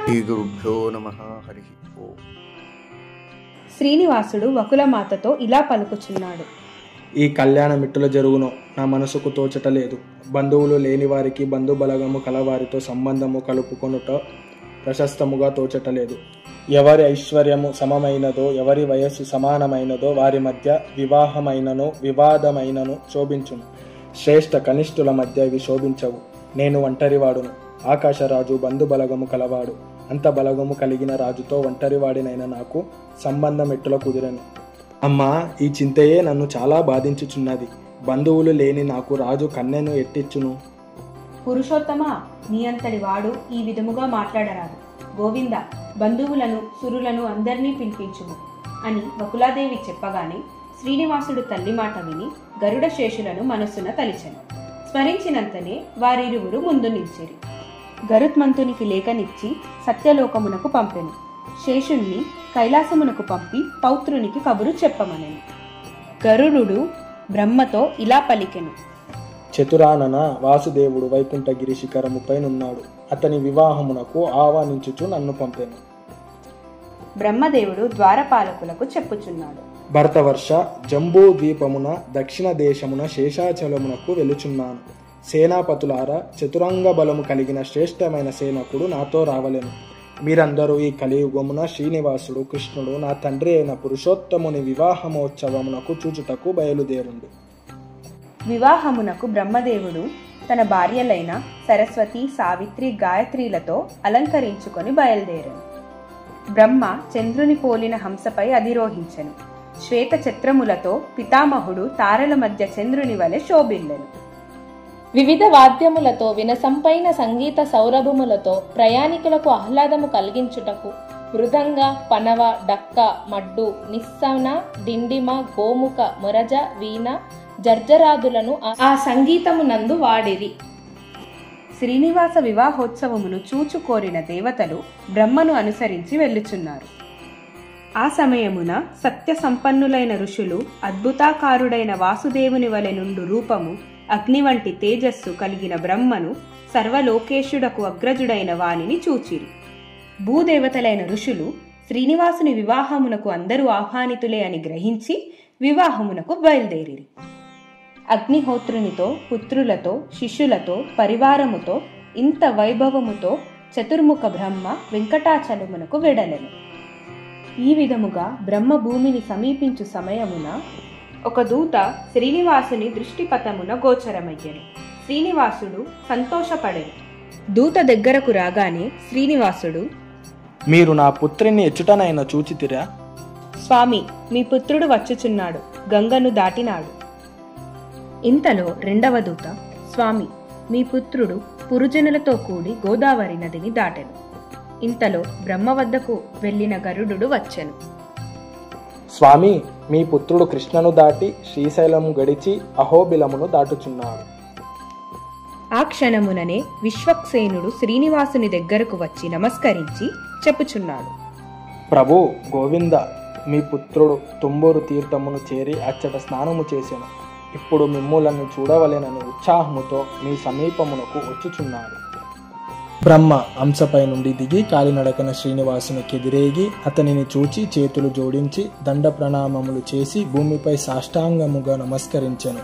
శ్రీ గురుభ్యో నమః. హరి ఓం. శ్రీనివాసుడు వకులమాతతో ఇలా పలుకుచున్నాడు. ఈ కళ్యాణ మిట్టుల జరుగును నా మనసుకు తోచటలేదు. బంధువులు లేని వారికి బంధుబలగము కలవారితో సంబంధము కలుపుకొనుట ప్రశస్తముగా తోచటలేదు. ఎవరి ఐశ్వర్యము సమమైనదో, ఎవరి వయస్సు సమానమైనదో వారి మధ్య వివాహమైనను వివాదమైనను శోభించును. శ్రేష్ఠ కనిష్ఠుల మధ్య ఇవి శోభించవు. నేను ఒంటరివాడును. ఆకాశరాజు బంధుబలగము కలవాడు. అంత బలగము కలిగిన రాజుతో ఒంటరివాడినైన నాకు సంబంధం ఎట్టుల కుదిరెను. అమ్మా, ఈ చింతయే నన్ను చాలా బాధించుచున్నది. బంధువులు లేని నాకు రాజు కన్నెను ఎట్టిచ్చును? పురుషోత్తమా, నీ అంతటి వాడు ఈ విధముగా మాట్లాడరాదు. గోవింద, బంధువులను సురులను అందరినీ పిలిపించుము అని వకులాదేవి చెప్పగానే శ్రీనివాసుడు తల్లి మాట విని గరుడ శేషులను మనస్సున తలిచెను. స్మరించినంతనే వారిరువురు ముందు నిలిచిరి. గరుత్మంతునికి లేఖనిచ్చి సత్యలోకమునకు పంపెను. శేషుణ్ణి కైలాసమునకు పంపి పౌత్రునికి కబురు చెప్పమనెను. గరుడు బ్రహ్మతో ఇలా పలికెను. చతురానన వాసుదేవుడు వైకుంఠగిరి శిఖరముపై నున్నాడు. అతని వివాహమునకు ఆహ్వానించుచు నన్ను పంపెను. బ్రహ్మదేవుడు ద్వారపాలకులకు చెప్పుచున్నాడు. భరతవర్ష, జంబూ ద్వీపమున దక్షిణ దేశమున శేషాచలమునకు వెలుచున్నాను. సేనాపతులారా, చతురంగ బలము కలిగిన శ్రేష్టమైన సేనకుడు నాతో రావలెను. మీరందరూ ఈ కలియుగమున శ్రీనివాసుడు కృష్ణుడు నా తండ్రి అయిన పురుషోత్తముని వివాహమోత్సవమునకు చూచుటకు బయలుదేరుండు. వివాహమునకు బ్రహ్మదేవుడు తన భార్యలైన సరస్వతి, సావిత్రి, గాయత్రీలతో అలంకరించుకొని బయలుదేరాను. బ్రహ్మ చంద్రుని పోలిన హంసపై అధిరోహించెను. శ్వేత ఛత్రములతో పితామహుడు తారల మధ్య చంద్రుని వలె శోభిల్లెను. వివిధ వాద్యములతో వినసంపైన సంగీత సౌరభములతో ప్రయాణికులకు ఆహ్లాదము కలిగించుటకు మృదంగ, పనవ, డక్క, మడ్డు, నిస్సన, డిండిమ, గోముఖ, మొరజ, వీణ, జర్జరాదులను ఆ సంగీతమునందు వాడిరి. శ్రీనివాస వివాహోత్సవమును చూచు కోరిన దేవతలు బ్రహ్మను అనుసరించి వెళ్ళుచున్నారు. ఆ సమయమున సత్య సంపన్నులైన ఋషులు అద్భుతాకారుడైన వాసుదేవుని వలె నుండు రూపము, అగ్ని వంటి తేజస్సు కలిగిన బ్రహ్మను, సర్వలోకేశుడకు అగ్రజుడైన వానిని చూచిరి. భూదేవతలైన ఋషులు శ్రీనివాసుని వివాహమునకు అందరూ ఆహ్వానితులే అని గ్రహించి వివాహమునకు బయలుదేరిరి. అగ్నిహోత్రునితో, పుత్రులతో, శిష్యులతో, పరివారముతో, ఇంత వైభవముతో చతుర్ముఖ బ్రహ్మ వెంకటాచలమునకు వెడలెను. ఈ విధముగా బ్రహ్మ భూమిని సమీపించు సమయమున ఒక దూత శ్రీనివాసుని దృష్టిపథమున గోచరమయ్యెను. శ్రీనివాసుడు సంతోషపడెను. దూత దగ్గరకు రాగానే శ్రీనివాసుడు, మీరు నా పుత్రిని ఎచ్చుటనైనా చూచితిరా? స్వామి, మీ పుత్రుడు వచ్చుచున్నాడు, గంగను దాటినాడు. ఇంతలో రెండవ దూత, స్వామి, మీ పుత్రుడు పురుజనులతో కూడి గోదావరి నదిని దాటెను. ఇంతలో బ్రహ్మ వద్దకు వెళ్లిన గరుడు వచ్చెను. స్వామి, మీ పుత్రుడు కృష్ణను దాటి శ్రీశైలము గడిచి అహోబిలమును దాటుచున్నాడు. ఆ క్షణముననే విశ్వక్సేనుడు శ్రీనివాసుని దగ్గరకు వచ్చి నమస్కరించి చెప్పుచున్నాడు. ప్రభు గోవింద, మీ పుత్రుడు తుంబూరు తీర్థమును చేరి అచ్చట స్నానము చేసెను. ఇప్పుడు మిమ్ములను చూడవలెనని ఉత్సాహముతో మీ సమీపమునకు వచ్చుచున్నాడు. బ్రహ్మ హంసపై నుండి దిగి కాలినడకన శ్రీనివాసునికి ఎదిరేగి అతనిని చూచి చేతులు జోడించి దండ ప్రణామములు చేసి భూమిపై సాష్టాంగముగా నమస్కరించెను.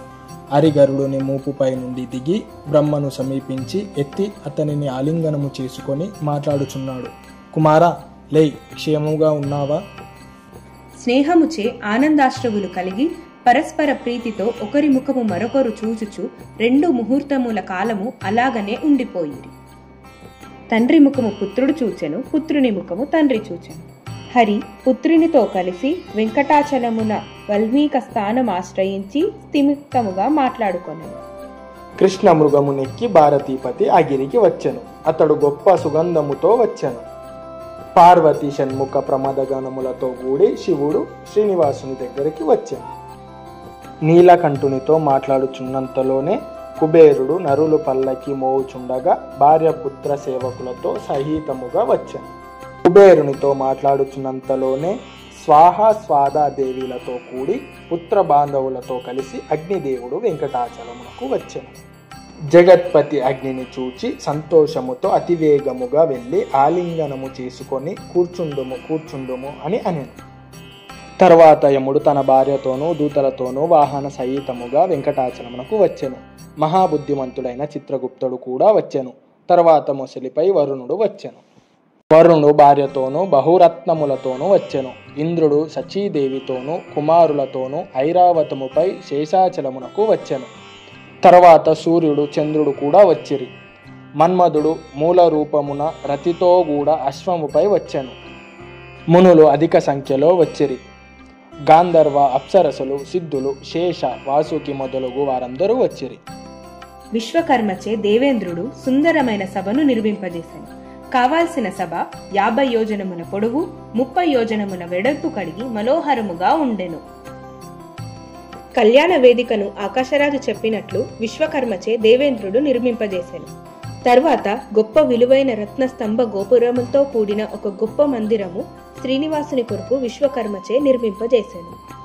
అరిగరుడుని మూపుపై నుండి దిగి బ్రహ్మను సమీపించి ఎత్తి అతనిని ఆలింగనము చేసుకొని మాట్లాడుచున్నాడు. కుమారా, లే, క్షేమముగా ఉన్నావా? స్నేహముచే ఆనందాశ్రవులు కలిగి పరస్పర ప్రీతితో ఒకరి ముఖము మరొకరు చూచుచు 2 ముహూర్తముల కాలము అలాగనే ఉండిపోయిరి. తండ్రి ముఖము పుత్రుడు చూచెను, పుత్రుని ముఖము తండ్రి చూచెను. హరి పుత్రునితో కలిసి వెంకటాచలమున వల్మీక స్థానం ఆశ్రయించి స్థిమితముగా మాట్లాడుకొనెను. కృష్ణ మృగమునెక్కి భారతీపతి అగిరికి వచ్చెను. అతడు గొప్ప సుగంధముతో వచ్చెను. పార్వతి షణ్ముఖ ప్రమదగణములతో కూడి శివుడు శ్రీనివాసుని దగ్గరికి వచ్చెను. నీలకంఠునితో మాట్లాడుచున్నంతలోనే కుబేరుడు నరులు పల్లకి మోవుచుండగా భార్య పుత్ర సేవకులతో సహితముగా వచ్చెను. కుబేరునితో మాట్లాడుచున్నంతలోనే స్వాహ స్వాదాదేవిలతో కూడి పుత్ర బాంధవులతో కలిసి అగ్నిదేవుడు వెంకటాచలమునకు వచ్చెను. జగత్పతి అగ్నిని చూచి సంతోషముతో అతివేగముగా వెళ్ళి ఆలింగనము చేసుకొని కూర్చుండుము అని అనెను. తర్వాత యముడు తన భార్యతోనూ దూతలతోనూ వాహన సహితముగా వెంకటాచలమునకు వచ్చెను. మహాబుద్ధిమంతుడైన చిత్రగుప్తుడు కూడా వచ్చెను. తర్వాత మొసలిపై వరుణుడు వచ్చెను. వరుణుడు భార్యతోనూ బహురత్నములతోనూ వచ్చెను. ఇంద్రుడు సచీదేవితోనూ కుమారులతోనూ ఐరావతముపై శేషాచలమునకు వచ్చెను. తర్వాత సూర్యుడు చంద్రుడు కూడా వచ్చిరి. మన్మధుడు మూల రూపమున రతితో కూడా అశ్వముపై వచ్చెను. మునులు అధిక సంఖ్యలో వచ్చిరి. గాంధర్వ అప్సరసులు సిద్ధులు శేష వాసుకి మొదలగు వారందరూ వచ్చిరి. విశ్వకర్మచే దేవేంద్రుడు సుందరమైన సభను నిర్మింపజేశాను. కావాల్సిన సభ 50 యోజనముల పొడవు 30 యోజనముల వెడల్పు కలిగి మనోహరముగా ఉండెను. కళ్యాణ వేదికను ఆకాశరాజు చెప్పినట్లు విశ్వకర్మచే దేవేంద్రుడు నిర్మింపజేశాను. తర్వాత గొప్ప విలువైన రత్నస్తంభ గోపురములతో కూడిన ఒక గొప్ప మందిరము శ్రీనివాసుని కొరకు విశ్వకర్మచే నిర్మింపజేశాను.